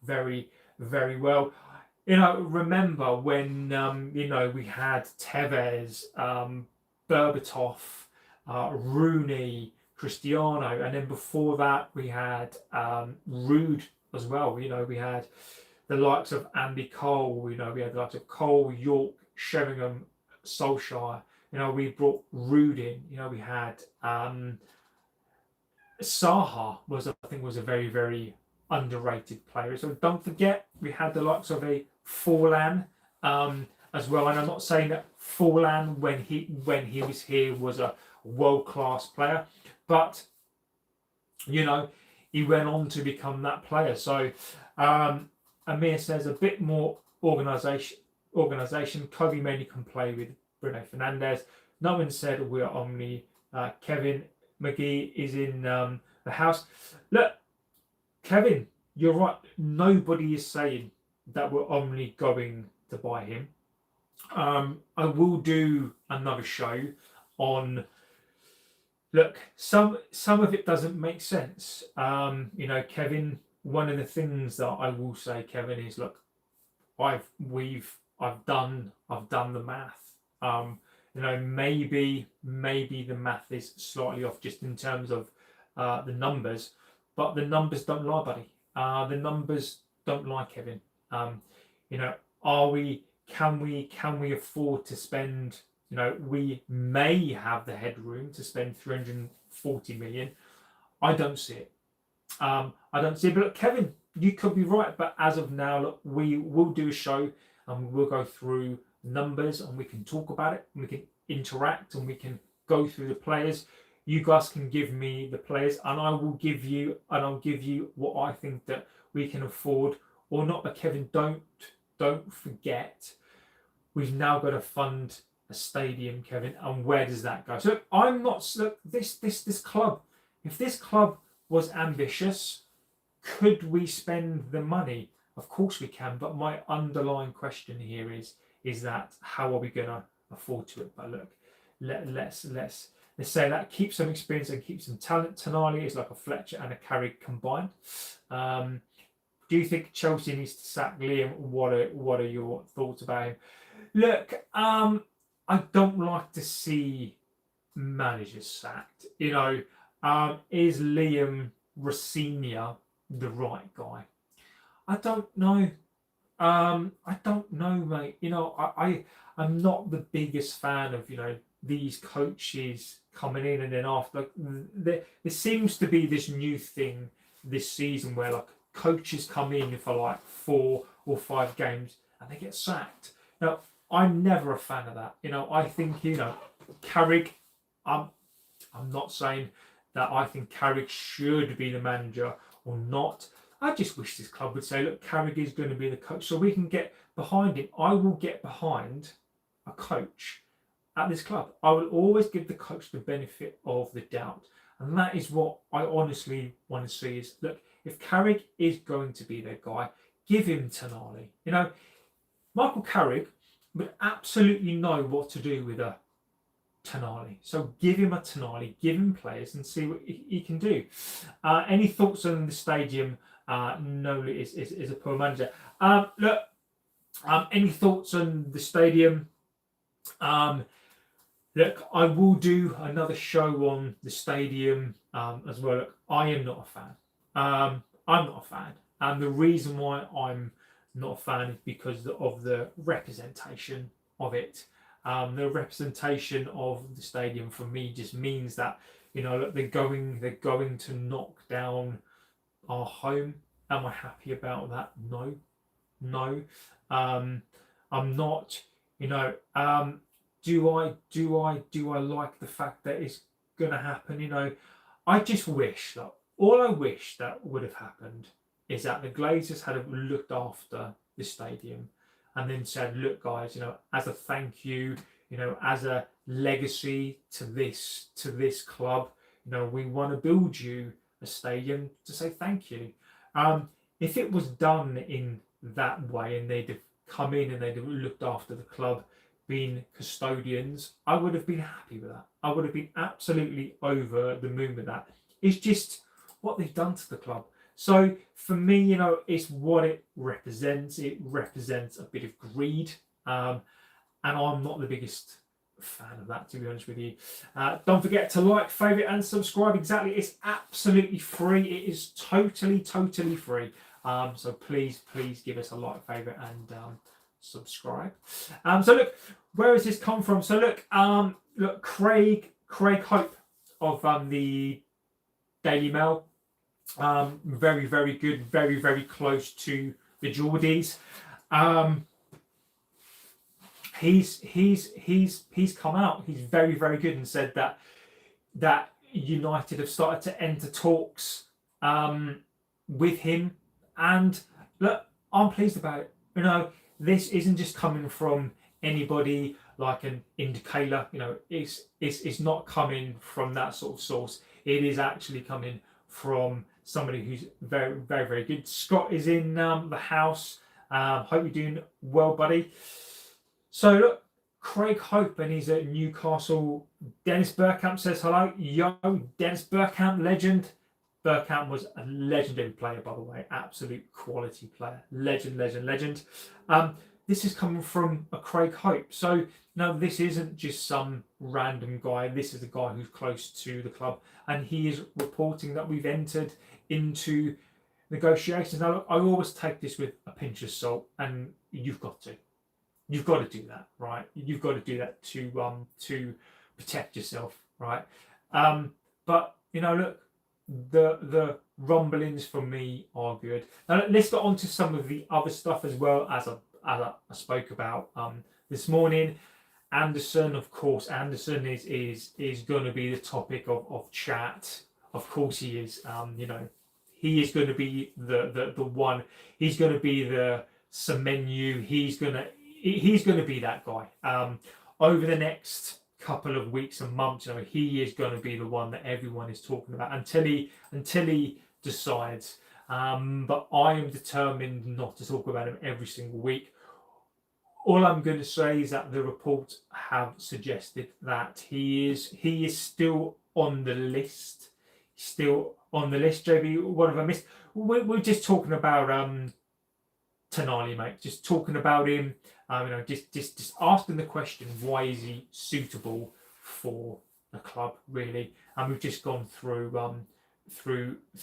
very, very well. You know, remember when we had Tevez, Berbatov, Rooney, Cristiano, and then before that we had Rude as well. You know, we had the likes of Andy Cole. You know, we had the likes of Cole, York, Sheringham, Solskjaer. You know, we brought Rude in. You know, we had Saha I think was a very, very underrated player. So don't forget we had the likes of a Forlan as well. And I'm not saying that Forlan when he was here was a world-class player, but you know, he went on to become that player. So Amir says a bit more organisation. Kobe mainly can play with Bruno Fernandes. No one said we're only Kevin McGee is in the house. Look, Kevin, you're right. Nobody is saying that we're only going to buy him. I will do another show on. Look, some of it doesn't make sense. You know, Kevin. One of the things that I will say, Kevin, is look, I've done the math. You know, maybe the math is slightly off just in terms of the numbers, but the numbers don't lie, buddy. The numbers don't lie, Kevin. You know, can we afford to spend? You know, we may have the headroom to spend 340 million. I don't see it. I don't see it. But look, Kevin, you could be right. But as of now, look, we will do a show and we'll go through numbers and we can talk about it and we can interact and we can go through the players. You guys can give me the players and I'll give you what I think that we can afford or not. But Kevin, don't forget, we've now got to fund a stadium, Kevin, and where does that go? So I'm not this club. If this club was ambitious, could we spend the money? Of course we can, but my underlying question here is that how are we going to afford to it? But look, let's say that keeps some experience and keeps some talent. Tonali is like a Fletcher and a Carrick combined. Do you think Chelsea needs to sack Liam? What are your thoughts about him? Look, I don't like to see managers sacked. You know, is Liam Rossignol the right guy? I don't know. I don't know, mate. You know, I'm not the biggest fan of, you know, these coaches coming in and then after. There seems to be this new thing this season where like coaches come in for like 4 or 5 games and they get sacked. Now, I'm never a fan of that. You know, I think, you know, Carrick, I'm not saying that I think Carrick should be the manager or not. I just wish this club would say, look, Carrick is going to be the coach so we can get behind him. I will get behind a coach at this club. I will always give the coach the benefit of the doubt. And that is what I honestly want to see is, look, if Carrick is going to be their guy, give him Tonali. You know, Michael Carrick would absolutely know what to do with a Tonali. So give him a Tonali, give him players and see what he can do. Any thoughts on the stadium? Noli is a poor manager. Look, any thoughts on the stadium? Look, I will do another show on the stadium as well. Look, I am not a fan. I'm not a fan. And the reason why I'm not a fan is because of the representation of it. The representation of the stadium for me just means that, you know, look, they're going to knock down our home. Am I happy about that? No. I'm not. You know, do I like the fact that it's going to happen? You know, I just wish that all I wish that would have happened is that the Glazers had looked after the stadium and then said, look, guys, you know, as a thank you, you know, as a legacy to this club, we want to build you a stadium to say thank you. If it was done in that way and they'd have come in and they'd have looked after the club, been custodians, I would have been happy with that. I would have been absolutely over the moon with that. It's just what they've done to the club. So for me, it's what it represents. It represents a bit of greed, and I'm not the biggest fan of that, to be honest with you. Don't forget to like, favourite, and subscribe. Exactly, it's absolutely free. It is totally free. So please give us a like, favourite, and subscribe. So look, where has this come from? So look, Craig Hope of the Daily Mail. Very good, very close to the Geordies. He's come out. He's very good and said that United have started to enter talks with him, and look, I'm pleased about it. This isn't just coming from anybody like an indicator. It's not coming from that sort of source. It is actually coming from somebody who's very good. Scott is in the house. Hope you're doing well, buddy. So look, Craig Hope, and he's at Newcastle. Dennis Bergkamp says hello. Yo, Dennis Bergkamp, legend. Bergkamp was a legendary player, by the way. Absolute quality player. Legend. This is coming from a Craig Hope. So no, this isn't just some random guy. This is a guy who's close to the club, and he is reporting that we've entered into negotiations. Now, look, I always take this with a pinch of salt, and you've got to do that, right? You've got to do that to protect yourself, right? But look, the rumblings for me are good. Now let's get on to some of the other stuff as well, as I spoke about this morning. Anderson, of course, Anderson is going to be the topic of chat. Of course he is. He is going to be the one. He's going to be the Semenyo. He's going to be that guy. Over the next couple of weeks and months, he is going to be the one that everyone is talking about until he decides. But I am determined not to talk about him every single week. All I'm going to say is that the reports have suggested that he is still on the list. Still on the list. JB, what have I missed? We're just talking about Tonali, mate. Just talking about him. Just asking the question, why is he suitable for the club, really? And we've just gone through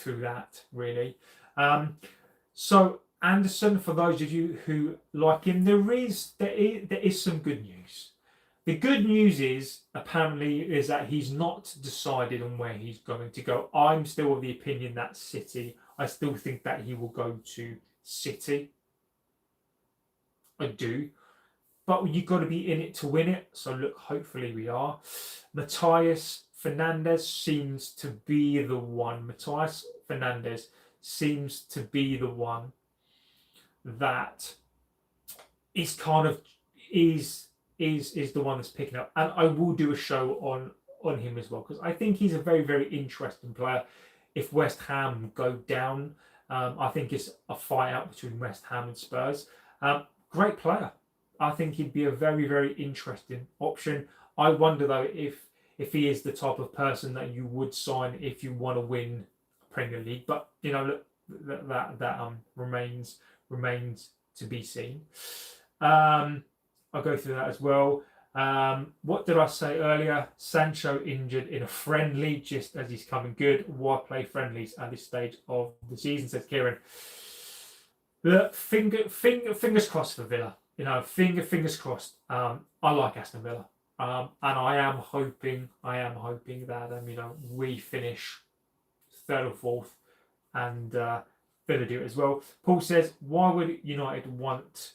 that, really. So Anderson, for those of you who like him, there is some good news. The good news is that he's not decided on where he's going to go. I'm still of the opinion that City. I still think that he will go to City. I do. But you've got to be in it to win it. So look, hopefully we are. Matthias Fernandez seems to be the one. Matthias Fernandez seems to be the one that is kind of is the one that's picking up. And I will do a show on him as well, because I think he's a very interesting player. If West Ham go down, I think it's a fight out between West Ham and Spurs. Great player. I think he'd be a very interesting option. I wonder though if he is the type of person that you would sign if you want to win Premier League. But look, that remains to be seen. I'll go through that as well. What did I say earlier? Sancho injured in a friendly just as he's coming good. Why play friendlies at this stage of the season, says Kieran. Look, fingers crossed for Villa. Fingers crossed. I like Aston Villa. And I am hoping that we finish third or fourth, and Villa do it as well. Paul says, why would United want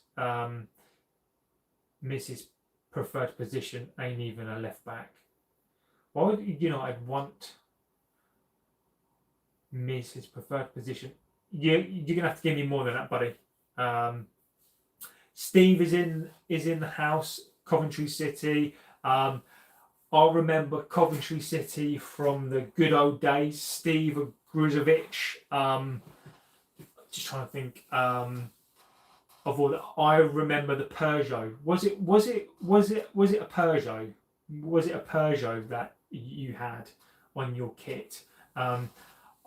Mrs. preferred position ain't even a left back? Why would United want Mrs. preferred position? You're gonna have to give me more than that, buddy. Steve is in the house, Coventry City. I remember Coventry City from the good old days. Steve Gruzovic. Just trying to think of all that. I remember the Peugeot. Was it a Peugeot? Was it a Peugeot that you had on your kit? I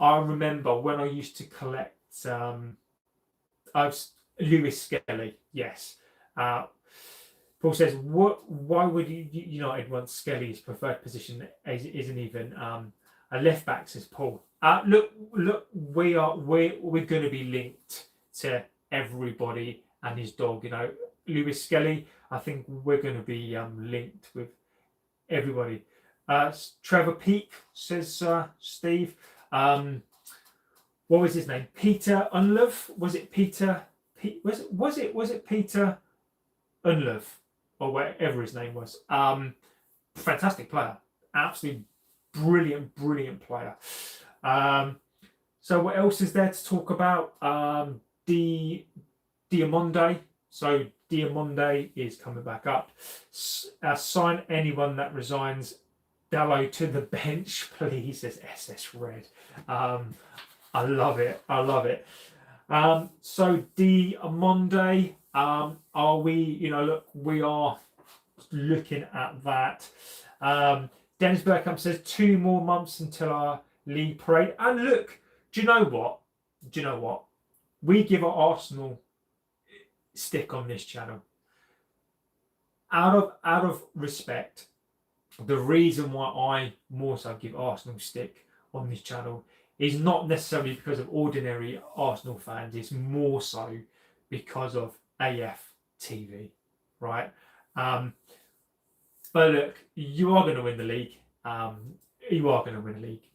remember when I used to collect. Lewis Skelly. Yes. Paul says, why would United want Skelly's preferred position isn't even a left back, says Paul. Look, we're going to be linked to everybody and his dog. Lewis Skelly, I think we're going to be linked with everybody. Trevor Peake, says Steve. What was his name? Peter Unlove? Was it Peter? Was it Peter Unlove? Or whatever his name was. Fantastic player. Absolutely brilliant player. So what else is there to talk about? Diamonde. So Diamonde is coming back up. Sign anyone that resigns. Dallo to the bench, please, says SS Red. I love it. So Diamonde, are we, look, we are looking at that. Dennis Bergkamp says 2 more months until our league parade. And look, do you know what? We give our Arsenal stick on this channel. Out of respect, the reason why I more so give Arsenal stick on this channel is not necessarily because of ordinary Arsenal fans. It's more so because of AF TV, right? But look, you are going to win the league. You are going to win the league.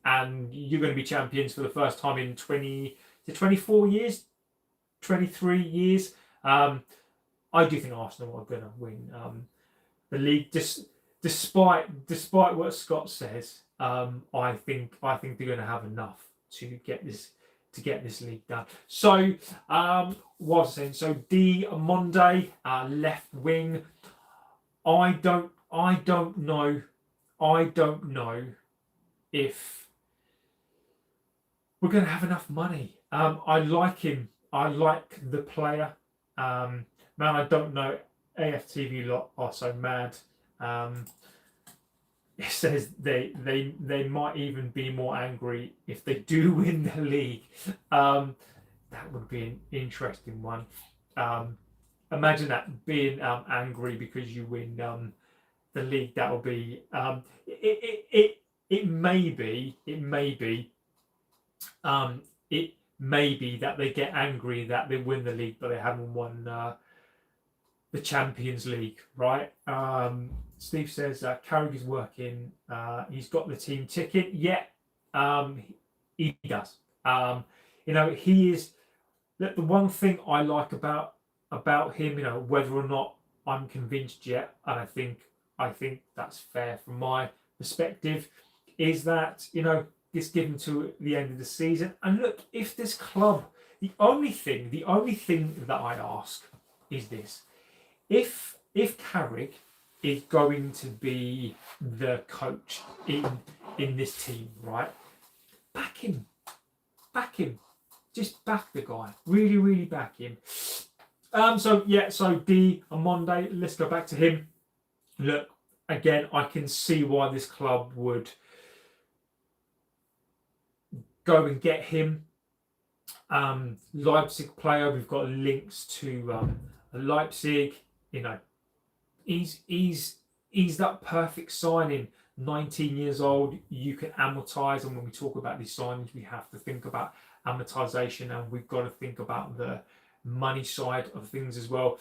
And you're going to be champions for the first time in 24 years, 23 years. I do think Arsenal are going to win the league. Despite what Scott says, I think they're going to have enough to get this league done. So, what was I saying? So, Diamonde, left wing. I don't know if we're going to have enough money. I like him. I like the player. Man, I don't know. AFTV lot are so mad. It says they might even be more angry if they do win the league. That would be an interesting one. Imagine that, being angry because you win the league. That will be it may be that they get angry that they win the league but they haven't won the Champions League, right? Steve says Carrick is working. He's got the team ticket. Yeah, he does. He is. The one thing I like about him, whether or not I'm convinced yet, and I think that's fair from my perspective, is that it's given to the end of the season. And look, if this club, the only thing that I ask is this: if Carrick is going to be the coach in this team, right? Back him. Just back the guy. Really, really back him. So Diamonde, let's go back to him. Look, again, I can see why this club would go and get him. Leipzig player, we've got links to Leipzig. He's that perfect signing. 19 years old, you can amortize, and when we talk about these signings, we have to think about amortization, and we've got to think about the money side of things as well.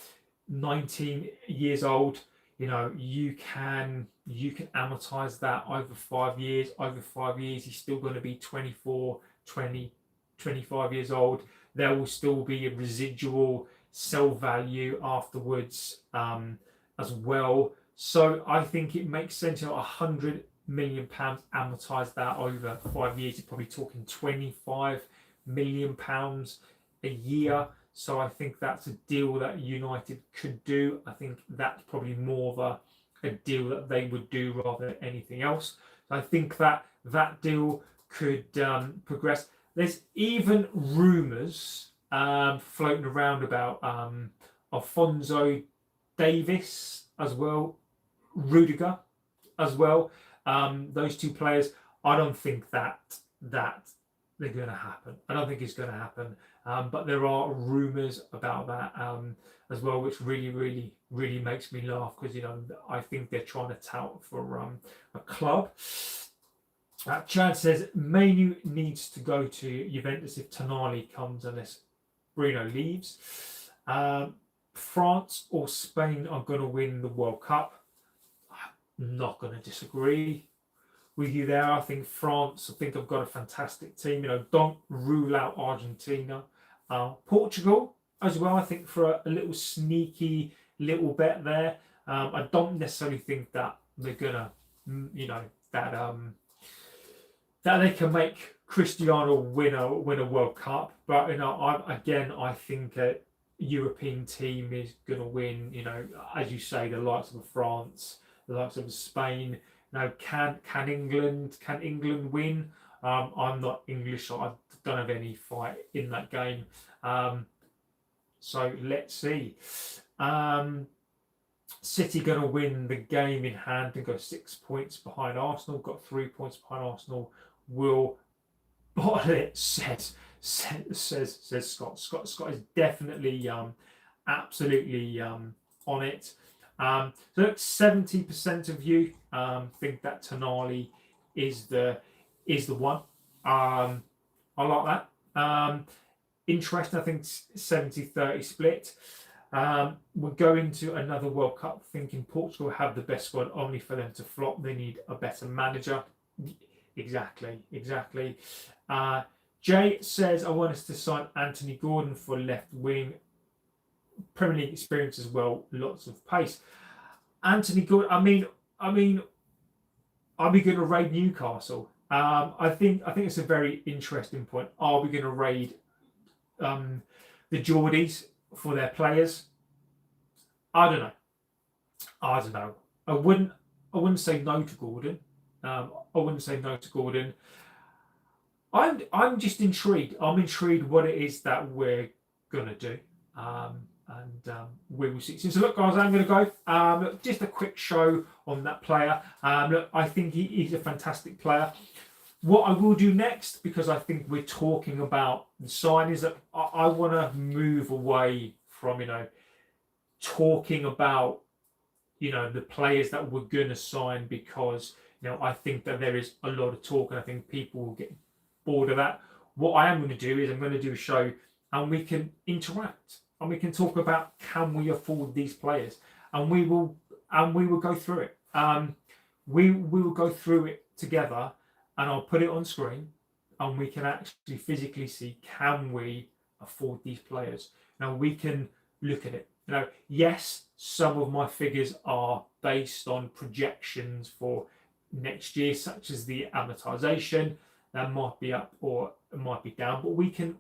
19 years old, you can amortize that over 5 years. Over 5 years, he's still going to be 24, 20, 25 years old. There will still be a residual sell value afterwards as well. So I think it makes sense. £100 million amortize that over 5 years. You're probably talking £25 million a year. So I think that's a deal that United could do. I think that's probably more of a deal that they would do rather than anything else. So I think that that deal could progress. There's even rumours floating around about Alfonso Davis as well, Rudiger as well. Those two players, I don't think that they're going to happen. I don't think it's going to happen. But there are rumours about that as well, which really makes me laugh because I think they're trying to tout for a club. Chad says Manu needs to go to Juventus if Tonali comes unless Bruno leaves. France or Spain are going to win the World Cup. I'm not going to disagree with you there. I think France, I think I've got a fantastic team. Don't rule out Argentina. Portugal as well, I think for a little sneaky little bet there. I don't necessarily think that they're going to, that they can make Cristiano win a World Cup. But I think a European team is going to win. As you say, the likes of France, the likes of Spain. Can England win? I'm not English, so I don't have any fight in that game. So let's see. City going to win the game in hand and go 6 points behind Arsenal. Got 3 points behind Arsenal. Will bottle it, says Scott. Scott is definitely absolutely on it. So look, 70% of you think that Tonali is the one. I like that. Interesting. I think 70-30 split. We're going to another World Cup thinking Portugal have the best squad, only for them to flop. They need a better manager. Exactly. Jay says, I want us to sign Anthony Gordon for left wing. Premier League experience as well, lots of pace. Anthony Gordon, I mean, are we going to raid Newcastle? I think it's a very interesting point. Are we going to raid the Geordies for their players? I don't know. I wouldn't say no to Gordon. I'm just intrigued. I'm intrigued what it is that we're gonna do. We will see. So look, guys, I'm going to go. Look, just a quick show on that player. Look, I think he's a fantastic player. What I will do next, because I think we're talking about the sign, is that I want to move away from talking about the players that we're going to sign, because I think that there is a lot of talk and I think people will get bored of that. What I am going to do is I'm going to do a show and we can interact. And we can talk about, can we afford these players, and we will go through it. We will go through it together, and I'll put it on screen, and we can actually physically see, can we afford these players? Now we can look at it. Yes, some of my figures are based on projections for next year, such as the amortization. That might be up or it might be down, but we can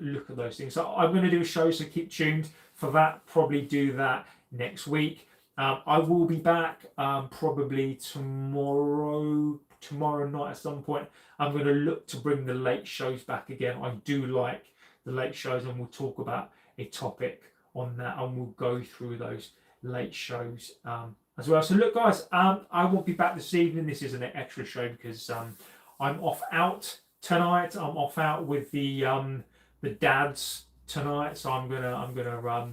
look at those things. So I'm going to do a show, so keep tuned for that. Probably do that next week. I will be back probably tomorrow night at some point. I'm going to look to bring the late shows back again. I do like the late shows, and we'll talk about a topic on that, and we'll go through those late shows as well. So look, guys, I won't be back this evening. This is an extra show because I'm off out tonight. I'm off out with the dads tonight, so I'm gonna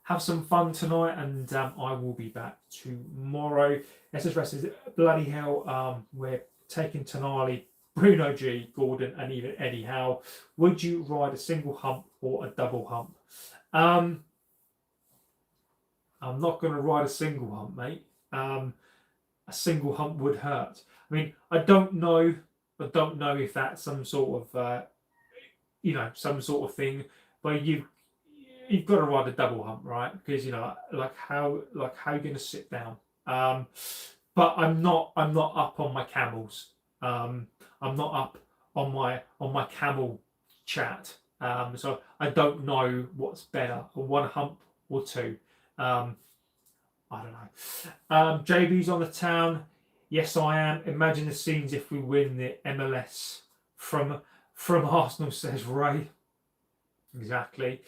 have some fun tonight, and I will be back tomorrow. SS Rest is bloody hell. We're taking Tonali, Bruno G, Gordon, and even Eddie Howe. Would you ride a single hump or a double hump? I'm not going to ride a single hump, mate. A single hump would hurt. I mean, I don't know if that's some sort of some sort of thing, but you've got to ride a double hump, right? Because like how you're going to sit down. But I'm not up on my camels. I'm not up on my camel chat. So I don't know what's better, one hump or two. I don't know. JB's on the town. Yes, I am. Imagine the scenes if we win the MLS from Arsenal, says Ray. Exactly.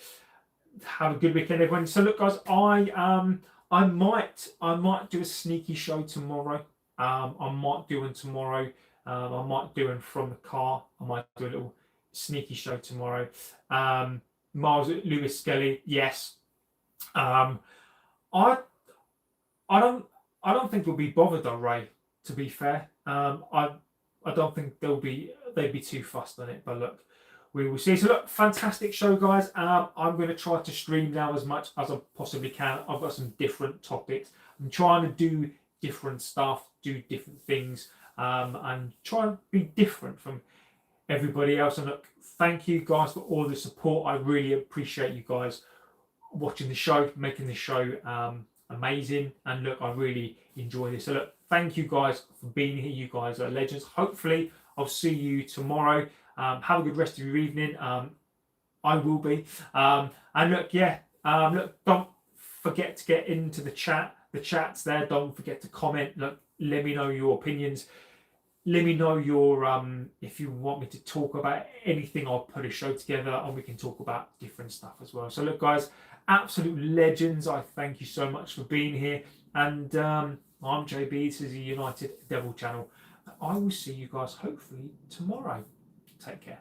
Have a good weekend, everyone. So look, guys, I might do a sneaky show tomorrow. I might do one tomorrow. I might do one from the car. I might do a little sneaky show tomorrow. Miles Lewis Skelly, yes. I I don't think we'll be bothered though, Ray. To be fair, I don't think they'd be too fussed on it. But look, we will see. So look, fantastic show, guys. I'm going to try to stream now as much as I possibly can. I've got some different topics. I'm trying to do different stuff, do different things, and try and be different from everybody else. And look, thank you guys for all the support. I really appreciate you guys watching the show, making the show amazing. And look, I really enjoy this. So look, thank you guys for being here. You guys are legends. Hopefully, I'll see you tomorrow. Have a good rest of your evening. I will be. And look, yeah, look, don't forget to get into the chat. The chat's there. Don't forget to comment. Look, let me know your opinions. Let me know your if you want me to talk about anything. I'll put a show together and we can talk about different stuff as well. So look, guys, absolute legends. I thank you so much for being here. And I'm JB. This is the United Devil channel. I will see you guys hopefully tomorrow. Take care.